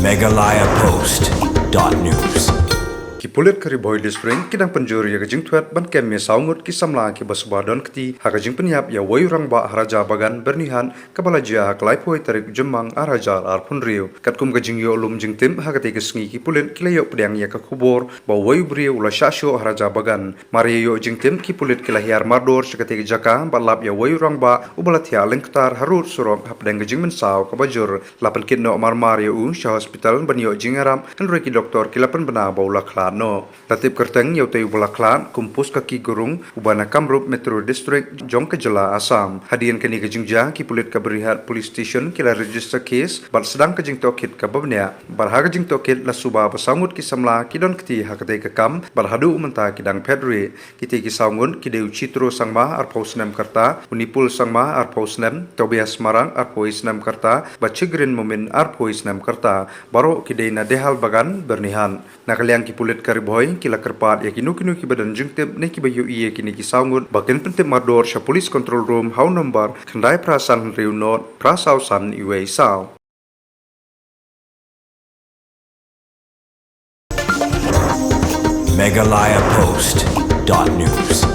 MeghalayaPost.news. Ki pulit kari boy district kidang penjuri ya gajing Thwet ban kem ya saungut ki samla ki basba donkti ha gajing pynïap ya wayu rangbah Raja Bagan bernihan kabala jia ha klai poi tarik jemang araja ar punriu katkum gajing yo lum jing tim ha kate kesngi ki pulit kilayo pedang ya ka kubor ba wayu brio ula syasyo Raja Bagan mari yo jing tim ki pulit kilahiar mardor sekate jaka balap ya wayu rangbah ubalathia lengktar harut surok ha pedang gajing mensau ka bajur lapan kidno marmar ya syah hospital ban yo jingaram henry ki doktor kilapan bena baula khlan no tatip kerteng yau teu belaklan kumpus kaki gurung ubana kamrup metro district jong kejala asam hadian kini kejingja ki pulit kaberihat police station kila register case bar sedang kejing tokit kababnya bar ha kejing tokit la suba basangut ki samla ki don kti ha kate kakam bar hadu menta kidang pedri kiti ki saungun ki deu citro sangma ar pausnem karta unipul sangma ar pausnem tobias marang ar poisnem karta bachigrin momen ar poisnem karta baro ki deina dehal bagan bernihan nakaliang ki pulit kariboy kila kerpat ya kinu ki badan jengtip ne ki bayu iye kini ki saungut bakin pentip mardor sha police control room hau number khandai prasan riu not prasau san iwe sau MeghalayaPost.news.